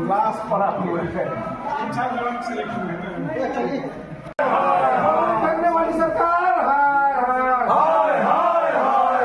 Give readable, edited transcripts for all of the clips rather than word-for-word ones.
Last पर आप हुए हैं। अच्छा जवाब सिलेक्ट हुए हैं। चलिए करने वाली सरकार हाय हाय हाय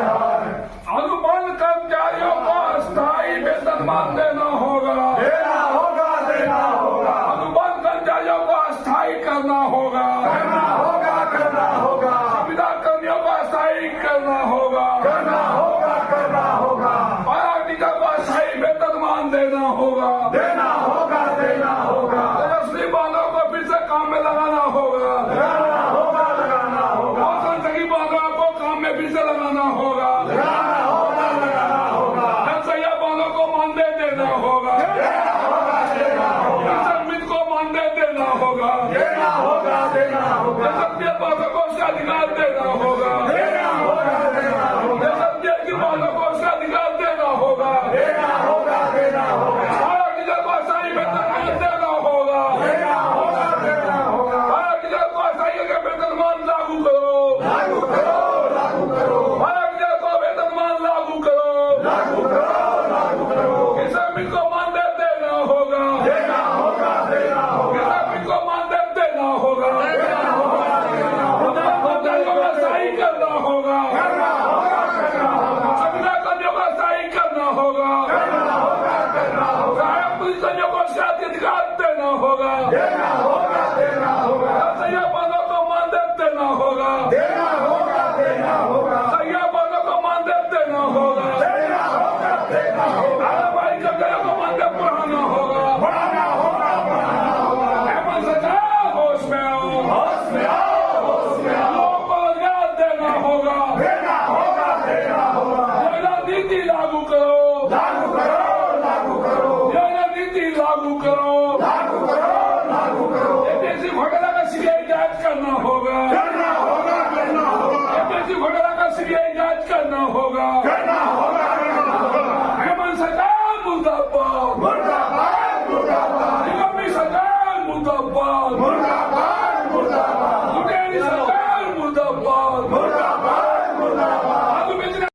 हाय। अनुबंध कर्मचारियों को अस्थायी वेतनमान देना होगा, देना होगा, देना होगा, अनुबंध कर्मचारियों को अस्थायी करना होगा, करना होगा, करना होगा, संविदा कर्मियों को अस्थायी करना होगा, करना होगा, करना होगा, पार्टिका को अस्थायी वेतनमान देना होगा, देना होगा, देना होगा, तेजस्वी बांधव को फिर से काम में लगाना होगा, लगाना होगा, लगाना होगा, संसदीय बांधव को काम में फिर से लगाना होगा, लगाना होगा, लगाना होगा, जनसैया बांधव को मानदेय देना होगा, देना होगा, देना होगा, समित को मानदेय देना होगा, देना होगा, देना होगा, संसदीय बांधव को उसका अधिकार देना होगा, देना होगा, देना होगा, संसदीय बांधव को उसका अधिकार देना होगा, देना होगा, देना होगा, भारत टीचर को अस्थायी वेतनमान देना होगा, देना होगा, देना होगा, भारत टीचर को अस्थायी वेतनमान लागू करो, लागू करो, लागू करो, भारत टीचर को वेतनमान लागू करो, लागू करो, लागू करो, किसान को मानदेय देना होगा, देना होगा, देना होगा, किसान को मानदेय देना होगा, देना होगा, देना होगा, कर्मचारियों को अस्थायी करना होगा, करना होगा, करना होगा, संविदा कर्मियों को अस्थायी करना होगा, करना होगा, करना होगा, सहायक पुलिस कर्मियों को उसका अधिकार देना होगा, देना होगा, देना होगा, सैया बांधव को मानदेय देना होगा, देना होगा, देना होगा, सैया बांधव को मानदेय देना होगा, देना होगा, देना होगा, भाई कर्मचारियों को मानदेय बढ़ाना होगा, बढ़ाना होगा, बढ़ाना होगा, हेमंत सरकार होश में आओ, होश में आओ, होश में आओ, लोगों को रोजगार देना होगा, देना होगा, देना होगा, योजना नीति लागू करो, लागू करो, लागू करो, योजना नीति लागू करो, लागू करो, लागू करो, एपीएससी घोटाला का सीबीआई जांच करना होगा, करना होगा, करना होगा, एपीएससी घोटाला का सीबीआई जांच करना होगा, करना होगा, करना होगा, हेमंत सरकार मुर्दाबाद, मुर्दाबाद, मुर्दाबाद, निगमी सरकार मुर्दाबाद, मुर्दाबाद, मुर्दाबाद, लुटेरी सरकार मुर्दाबाद, मुर्दाबाद, मुर्दाबाद। आलू बेचने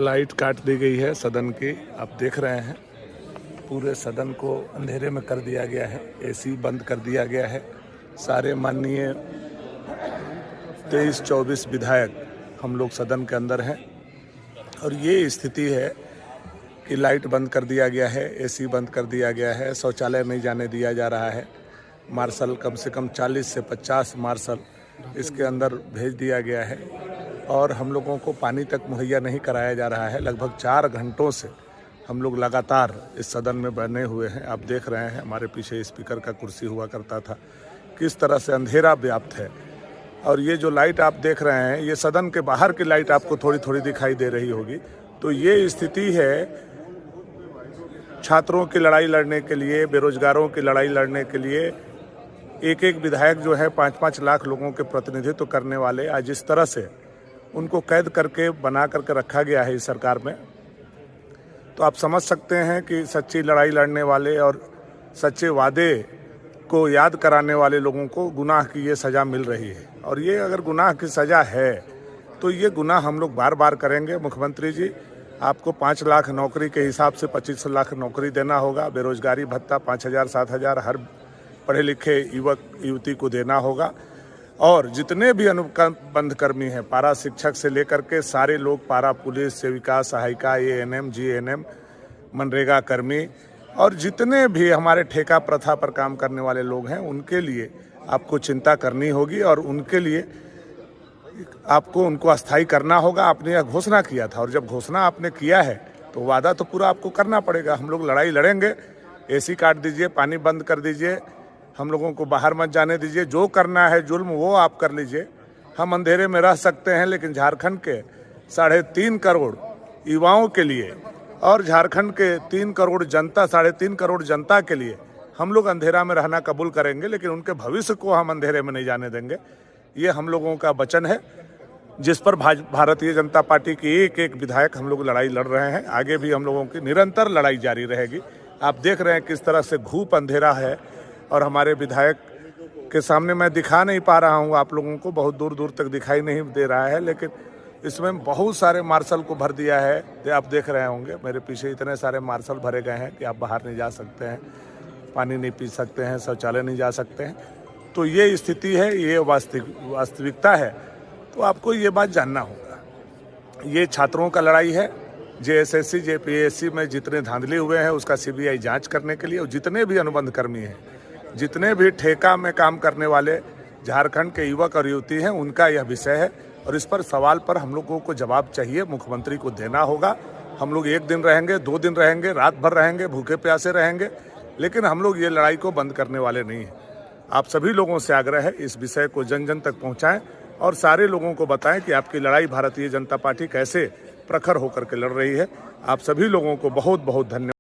लाइट काट दी गई है सदन की। आप देख रहे हैं पूरे सदन को अंधेरे में कर दिया गया है, एसी बंद कर दिया गया है। सारे माननीय 23-24 विधायक हम लोग सदन के अंदर हैं और ये स्थिति है कि लाइट बंद कर दिया गया है, एसी बंद कर दिया गया है, शौचालय नहीं जाने दिया जा रहा है। मार्शल कम से कम 40 से 50 मार्शल इसके अंदर भेज दिया गया है और हम लोगों को पानी तक मुहैया नहीं कराया जा रहा है। लगभग 4 घंटों से हम लोग लगातार इस सदन में बने हुए हैं। आप देख रहे हैं हमारे पीछे स्पीकर का कुर्सी हुआ करता था, किस तरह से अंधेरा व्याप्त है। और ये जो लाइट आप देख रहे हैं, ये सदन के बाहर की लाइट आपको थोड़ी थोड़ी दिखाई दे रही होगी। तो ये स्थिति है छात्रों की लड़ाई लड़ने के लिए, बेरोजगारों की लड़ाई लड़ने के लिए एक एक विधायक जो है 5-5 लाख लोगों के प्रतिनिधित्व करने वाले, आज इस तरह से उनको कैद करके बना करके रखा गया है इस सरकार में। तो आप समझ सकते हैं कि सच्ची लड़ाई लड़ने वाले और सच्चे वादे को याद कराने वाले लोगों को गुनाह की ये सज़ा मिल रही है। और ये अगर गुनाह की सज़ा है तो ये गुनाह हम लोग बार बार करेंगे। मुख्यमंत्री जी, आपको 5 लाख नौकरी के हिसाब से 25 लाख नौकरी देना होगा। बेरोजगारी भत्ता 5,000-7,000 हर पढ़े लिखे युवक युवती को देना होगा। और जितने भी अनुबंध कर्मी हैं, पारा शिक्षक से लेकर के सारे लोग, पारा पुलिस, सेविका, सहायिका, एएनएम, जीएनएम, मनरेगा कर्मी और जितने भी हमारे ठेका प्रथा पर काम करने वाले लोग हैं, उनके लिए आपको चिंता करनी होगी और उनके लिए आपको उनको अस्थायी करना होगा। आपने यह घोषणा किया था और जब घोषणा आपने किया है तो वादा तो पूरा आपको करना पड़ेगा। हम लोग लड़ाई लड़ेंगे। एसी काट दीजिए, पानी बंद कर दीजिए, हम लोगों को बाहर मत जाने दीजिए। जो करना है जुल्म वो आप कर लीजिए। हम अंधेरे में रह सकते हैं, लेकिन झारखंड के 3.5 करोड़ युवाओं के लिए और झारखंड के 3 करोड़ जनता, 3.5 करोड़ जनता के लिए हम लोग अंधेरा में रहना कबूल करेंगे, लेकिन उनके भविष्य को हम अंधेरे में नहीं जाने देंगे। ये हम लोगों का वचन है, जिस पर भारतीय जनता पार्टी की एक एक विधायक हम लोग लड़ाई लड़ रहे हैं। आगे भी हम लोगों की निरंतर लड़ाई जारी रहेगी। आप देख रहे हैं किस तरह से घूप अंधेरा है और हमारे विधायक के सामने मैं दिखा नहीं पा रहा हूँ आप लोगों को, बहुत दूर दूर तक दिखाई नहीं दे रहा है, लेकिन इसमें बहुत सारे मार्शल को भर दिया है। आप देख रहे होंगे मेरे पीछे इतने सारे मार्शल भरे गए हैं कि आप बाहर नहीं जा सकते हैं, पानी नहीं पी सकते हैं, शौचालय नहीं जा सकते हैं। तो ये स्थिति है, ये वास्तविकता है। तो आपको ये बात जानना होगा, ये छात्रों का लड़ाई है। JSSC JPSC में जितने धांधली हुए हैं उसका CBI जांच करने के लिए, और जितने भी अनुबंध कर्मी हैं, जितने भी ठेका में काम करने वाले झारखंड के युवक और युवती हैं, उनका यह विषय है। और इस पर सवाल पर हम लोगों को जवाब चाहिए, मुख्यमंत्री को देना होगा। हम लोग 1 दिन रहेंगे, 2 दिन रहेंगे, रात भर रहेंगे, भूखे प्यासे रहेंगे, लेकिन हम लोग ये लड़ाई को बंद करने वाले नहीं हैं। आप सभी लोगों से आग्रह है, इस विषय को जन जन तक पहुंचाएं और सारे लोगों को बताएं कि आपकी लड़ाई भारतीय जनता पार्टी कैसे प्रखर होकर के लड़ रही है। आप सभी लोगों को बहुत बहुत धन्यवाद।